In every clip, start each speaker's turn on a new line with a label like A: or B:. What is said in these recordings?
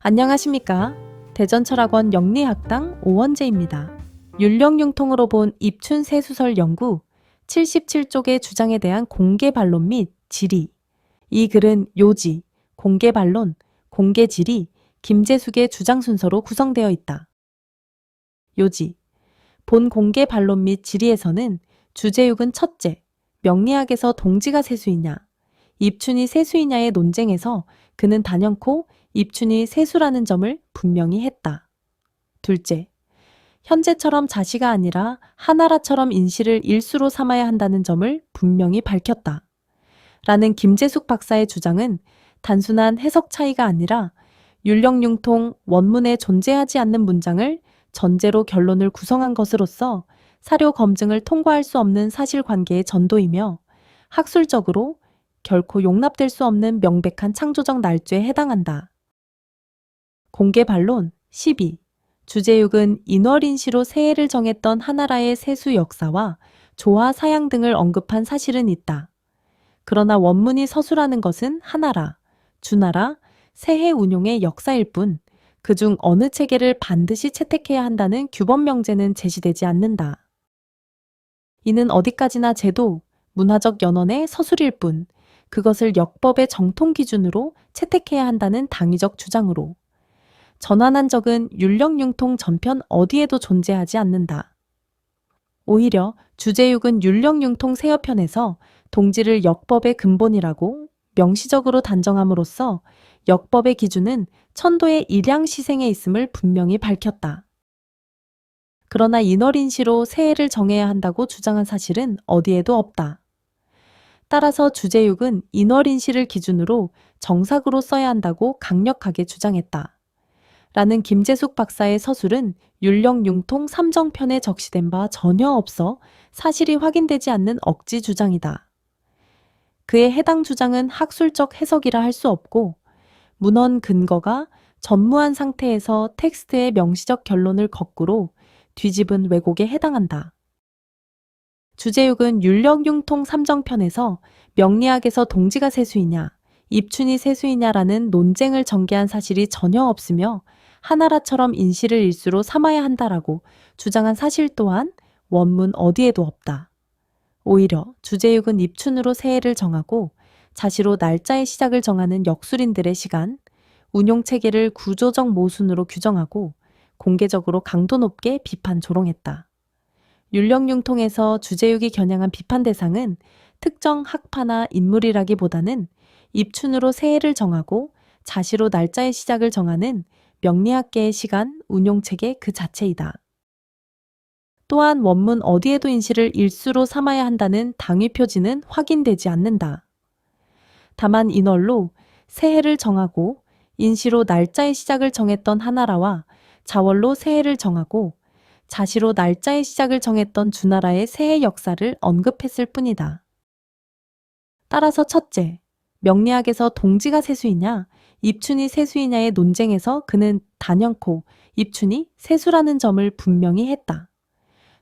A: 안녕하십니까? 대전철학원 영리학당 오원재입니다. 율령융통으로 본 입춘 세수설 연구 77쪽의 주장에 대한 공개 반론 및 질의. 이 글은 요지, 공개 반론, 공개 질의, 김재숙의 주장 순서로 구성되어 있다. 요지. 본 공개 반론 및 질의에서는 주제육은 첫째, 명리학에서 동지가 세수이냐, 입춘이 세수이냐의 논쟁에서 그는 단연코 입춘이 세수라는 점을 분명히 했다. 둘째, 현재처럼 자시가 아니라 하나라처럼 인시를 일수로 삼아야 한다는 점을 분명히 밝혔다. 라는 김재숙 박사의 주장은 단순한 해석 차이가 아니라 율령융통 원문에 존재하지 않는 문장을 전제로 결론을 구성한 것으로서 사료 검증을 통과할 수 없는 사실관계의 전도이며 학술적으로 결코 용납될 수 없는 명백한 창조적 날조에 해당한다. 공개 반론 12. 주제육은 인월인시로 새해를 정했던 하나라의 세수 역사와 조화 사양 등을 언급한 사실은 있다. 그러나 원문이 서술하는 것은 하나라, 주나라, 새해 운용의 역사일 뿐 그중 어느 체계를 반드시 채택해야 한다는 규범 명제는 제시되지 않는다. 이는 어디까지나 제도, 문화적 연원의 서술일 뿐 그것을 역법의 정통 기준으로 채택해야 한다는 당위적 주장으로 전환한 적은 율령융통 전편 어디에도 존재하지 않는다. 오히려 주제육은 율령융통 세어편에서 동지를 역법의 근본이라고 명시적으로 단정함으로써 역법의 기준은 천도의 일양시생에 있음을 분명히 밝혔다. 그러나 인월인시로 새해를 정해야 한다고 주장한 사실은 어디에도 없다. 따라서 주제육은 인월인시를 기준으로 정삭으로 써야 한다고 강력하게 주장했다. 라는 김재숙 박사의 서술은 율령융통 삼정편에 적시된 바 전혀 없어 사실이 확인되지 않는 억지 주장이다. 그의 해당 주장은 학술적 해석이라 할 수 없고 문헌 근거가 전무한 상태에서 텍스트의 명시적 결론을 거꾸로 뒤집은 왜곡에 해당한다. 주제육은 율령융통 삼정편에서 명리학에서 동지가 세수이냐, 입춘이 세수이냐라는 논쟁을 전개한 사실이 전혀 없으며 하나라처럼 인시를 일수로 삼아야 한다라고 주장한 사실 또한 원문 어디에도 없다. 오히려 주제육은 입춘으로 새해를 정하고 자시로 날짜의 시작을 정하는 역술인들의 시간, 운용체계를 구조적 모순으로 규정하고 공개적으로 강도 높게 비판 조롱했다. 율령융통에서 주제육이 겨냥한 비판 대상은 특정 학파나 인물이라기보다는 입춘으로 새해를 정하고 자시로 날짜의 시작을 정하는 명리학계의 시간, 운용체계 그 자체이다. 또한 원문 어디에도 인시를 일수로 삼아야 한다는 당위 표지는 확인되지 않는다. 다만 인월로 새해를 정하고 인시로 날짜의 시작을 정했던 하나라와 자월로 새해를 정하고 자시로 날짜의 시작을 정했던 주나라의 새해 역사를 언급했을 뿐이다. 따라서 첫째, 명리학에서 동지가 세수이냐, 입춘이 세수이냐의 논쟁에서 그는 단연코 입춘이 세수라는 점을 분명히 했다.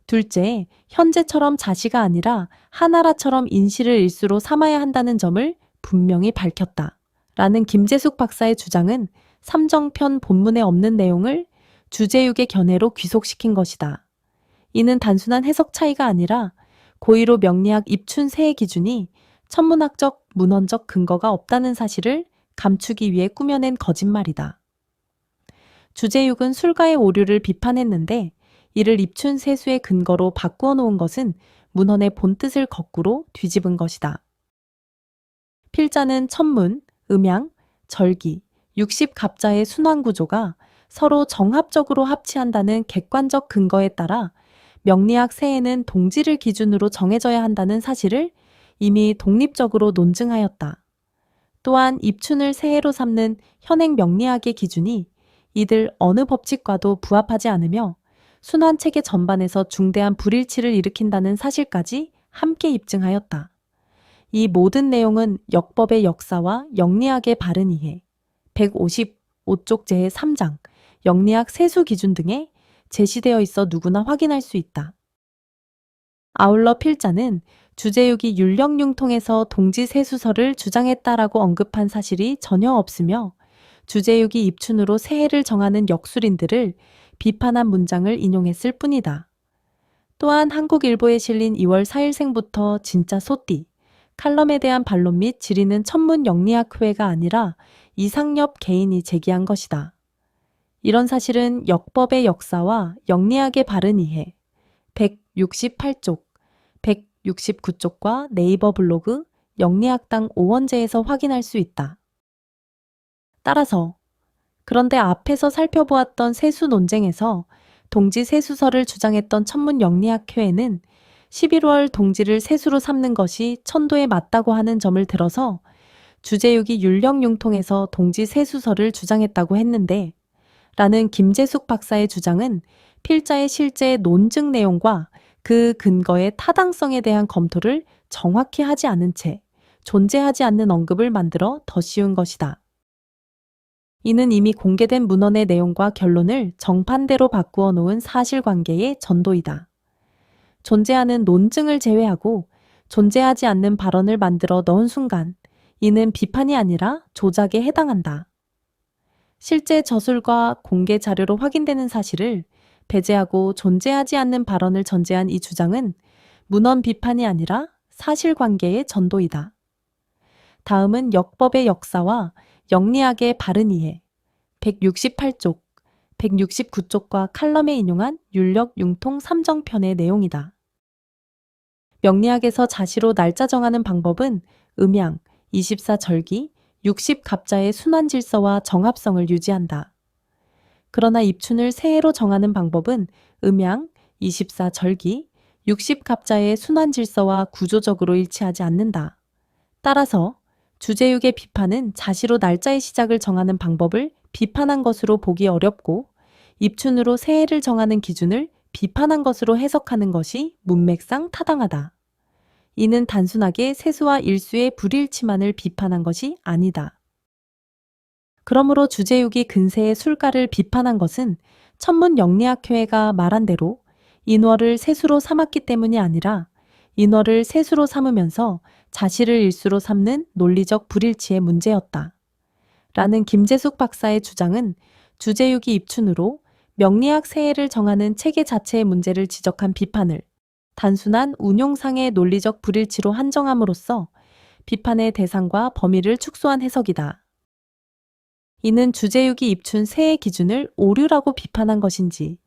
A: 둘째, 현재처럼 자시가 아니라 하나라처럼 인시를 일수로 삼아야 한다는 점을 분명히 밝혔다. 라는 김재숙 박사의 주장은 삼정편 본문에 없는 내용을 주제육의 견해로 귀속시킨 것이다. 이는 단순한 해석 차이가 아니라 고의로 명리학 입춘 세해 기준이 천문학적, 문헌적 근거가 없다는 사실을 감추기 위해 꾸며낸 거짓말이다. 주제육은 술가의 오류를 비판했는데 이를 입춘 세수의 근거로 바꾸어 놓은 것은 문헌의 본뜻을 거꾸로 뒤집은 것이다. 필자는 천문, 음양, 절기, 60갑자의 순환 구조가 서로 정합적으로 합치한다는 객관적 근거에 따라 명리학 새해는 동지를 기준으로 정해져야 한다는 사실을 이미 독립적으로 논증하였다. 또한 입춘을 새해로 삼는 현행 명리학의 기준이 이들 어느 법칙과도 부합하지 않으며 순환체계 전반에서 중대한 불일치를 일으킨다는 사실까지 함께 입증하였다. 이 모든 내용은 역법의 역사와 영리학의 바른 이해, 155쪽 제3장 영리학 세수 기준 등에 제시되어 있어 누구나 확인할 수 있다. 아울러 필자는 주제육이 율령융통에서 동지 세수설을 주장했다라고 언급한 사실이 전혀 없으며 주제육이 입춘으로 새해를 정하는 역술인들을 비판한 문장을 인용했을 뿐이다. 또한 한국일보에 실린 2월 4일생부터 진짜 소띠, 칼럼에 대한 반론 및 질의는 천문영리학회가 아니라 이상엽 개인이 제기한 것이다. 이런 사실은 역법의 역사와 영리학의 바른 이해, 168쪽, 169쪽과 네이버 블로그 영리학당 오원재에서 확인할 수 있다. 따라서 그런데 앞에서 살펴보았던 세수 논쟁에서 동지 세수설을 주장했던 천문영리학회에는 11월 동지를 세수로 삼는 것이 천도에 맞다고 하는 점을 들어서 주제육이 율령융통에서 동지 세수설을 주장했다고 했는데 라는 김재숙 박사의 주장은 필자의 실제 논증 내용과 그 근거의 타당성에 대한 검토를 정확히 하지 않은 채 존재하지 않는 언급을 만들어 더 씌운 것이다. 이는 이미 공개된 문헌의 내용과 결론을 정반대로 바꾸어 놓은 사실관계의 전도이다. 존재하는 논증을 제외하고 존재하지 않는 발언을 만들어 넣은 순간 이는 비판이 아니라 조작에 해당한다. 실제 저술과 공개 자료로 확인되는 사실을 배제하고 존재하지 않는 발언을 전제한 이 주장은 문헌 비판이 아니라 사실관계의 전도이다. 다음은 역법의 역사와 영리학의 바른 이해, 168쪽, 169쪽과 칼럼에 인용한 율력융통 삼정편의 내용이다. 명리학에서 자시로 날짜 정하는 방법은 음양, 24절기, 60갑자의 순환 질서와 정합성을 유지한다. 그러나 입춘을 새해로 정하는 방법은 음양, 24절기, 60갑자의 순환 질서와 구조적으로 일치하지 않는다. 따라서 주제육의 비판은 자시로 날짜의 시작을 정하는 방법을 비판한 것으로 보기 어렵고 입춘으로 새해를 정하는 기준을 비판한 것으로 해석하는 것이 문맥상 타당하다. 이는 단순하게 세수와 일수의 불일치만을 비판한 것이 아니다. 그러므로 주제육이 근세의 술가를 비판한 것은 천문영리학회가 말한 대로 인월을 세수로 삼았기 때문이 아니라 인월을 세수로 삼으면서 자시를 일수로 삼는 논리적 불일치의 문제였다. 라는 김재숙 박사의 주장은 주제육이 입춘으로 명리학 새해를 정하는 체계 자체의 문제를 지적한 비판을 단순한 운용상의 논리적 불일치로 한정함으로써 비판의 대상과 범위를 축소한 해석이다. 이는 주제육이 입춘 새해 기준을 오류라고 비판한 것인지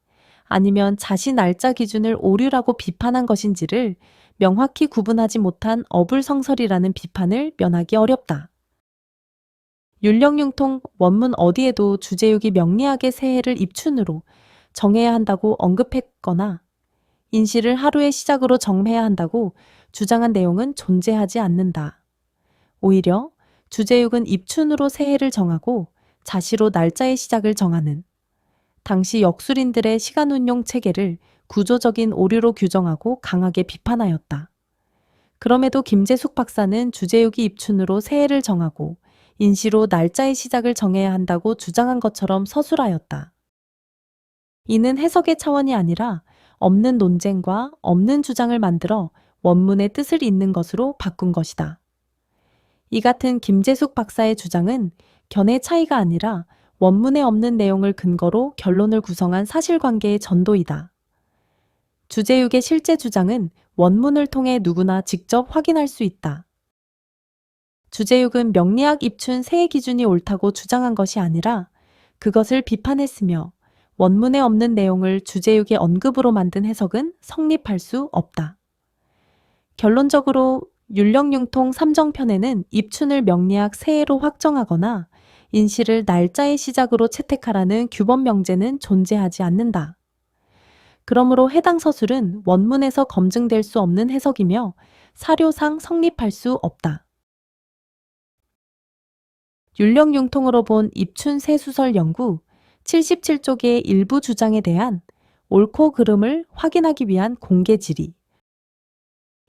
A: 아니면 자시 날짜 기준을 오류라고 비판한 것인지를 명확히 구분하지 못한 어불성설이라는 비판을 면하기 어렵다. 율령융통 원문 어디에도 주제육이 명리학의 새해를 입춘으로 정해야 한다고 언급했거나 인시를 하루의 시작으로 정해야 한다고 주장한 내용은 존재하지 않는다. 오히려 주제육은 입춘으로 새해를 정하고 자시로 날짜의 시작을 정하는 당시 역술인들의 시간 운용 체계를 구조적인 오류로 규정하고 강하게 비판하였다. 그럼에도 김재숙 박사는 주제육이 입춘으로 새해를 정하고 인시로 날짜의 시작을 정해야 한다고 주장한 것처럼 서술하였다. 이는 해석의 차원이 아니라 없는 논쟁과 없는 주장을 만들어 원문의 뜻을 잇는 것으로 바꾼 것이다. 이 같은 김재숙 박사의 주장은 견해 차이가 아니라 원문에 없는 내용을 근거로 결론을 구성한 사실관계의 전도이다. 주제육의 실제 주장은 원문을 통해 누구나 직접 확인할 수 있다. 주제육은 명리학 입춘 새해 기준이 옳다고 주장한 것이 아니라 그것을 비판했으며 원문에 없는 내용을 주제육의 언급으로 만든 해석은 성립할 수 없다. 결론적으로 율령융통 삼정편에는 입춘을 명리학 새해로 확정하거나 인시를 날짜의 시작으로 채택하라는 규범 명제는 존재하지 않는다. 그러므로 해당 서술은 원문에서 검증될 수 없는 해석이며 사료상 성립할 수 없다. 율령융통으로 본 입춘 세수설 연구 77쪽의 일부 주장에 대한 옳고 그름을 확인하기 위한 공개 질의.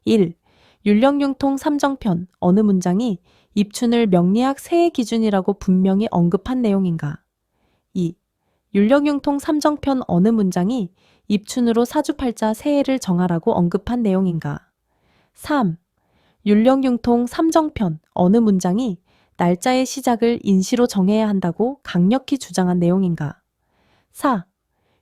A: 1. 율령융통 삼정편 어느 문장이 입춘을 명리학 새해 기준이라고 분명히 언급한 내용인가? 2. 율령융통 삼정편 어느 문장이 입춘으로 사주팔자 새해를 정하라고 언급한 내용인가? 3. 율령융통 삼정편 어느 문장이 날짜의 시작을 인시로 정해야 한다고 강력히 주장한 내용인가? 4.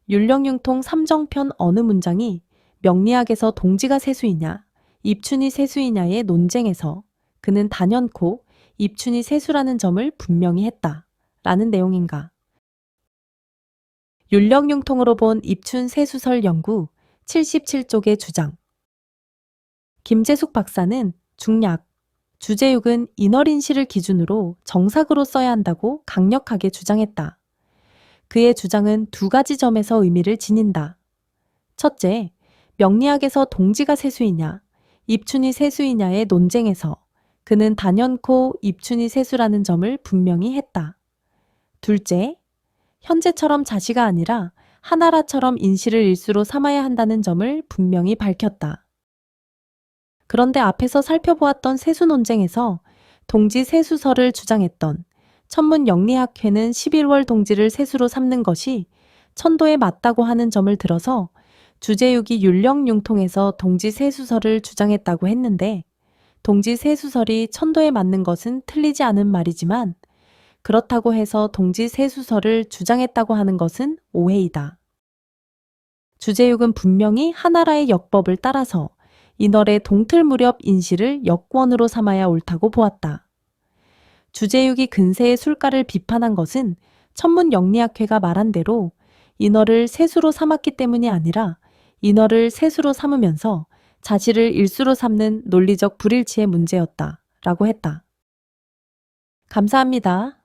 A: 율령융통 삼정편 어느 문장이 명리학에서 동지가 세수이냐, 입춘이 세수이냐의 논쟁에서 그는 단연코 입춘이 세수라는 점을 분명히 했다. 라는 내용인가? 율령융통으로 본 입춘 세수설 연구 77쪽의 주장. 김재숙 박사는 중략, 주제육은 인월인시를 기준으로 정삭으로 써야 한다고 강력하게 주장했다. 그의 주장은 두 가지 점에서 의미를 지닌다. 첫째, 명리학에서 동지가 세수이냐, 입춘이 세수이냐의 논쟁에서 그는 단연코 입춘이 세수라는 점을 분명히 했다. 둘째, 현재처럼 자시가 아니라 하나라처럼 인시를 일수로 삼아야 한다는 점을 분명히 밝혔다. 그런데 앞에서 살펴보았던 세수 논쟁에서 동지 세수설을 주장했던 천문영리학회는 11월 동지를 세수로 삼는 것이 천도에 맞다고 하는 점을 들어서 주제육이 율령융통에서 동지 세수설을 주장했다고 했는데 동지 세수설이 천도에 맞는 것은 틀리지 않은 말이지만 그렇다고 해서 동지 세수설을 주장했다고 하는 것은 오해이다. 주제육은 분명히 하나라의 역법을 따라서 인월의 동틀 무렵 인시를 역권으로 삼아야 옳다고 보았다. 주제육이 근세의 술가를 비판한 것은 천문영리학회가 말한 대로 인월을 세수로 삼았기 때문이 아니라 인월을 세수로 삼으면서 자시를 일수로 삼는 논리적 불일치의 문제였다. 라고 했다. 감사합니다.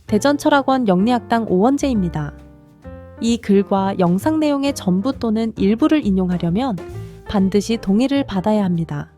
A: 대전철학원 영리학당 오원재입니다. 이 글과 영상 내용의 전부 또는 일부를 인용하려면 반드시 동의를 받아야 합니다.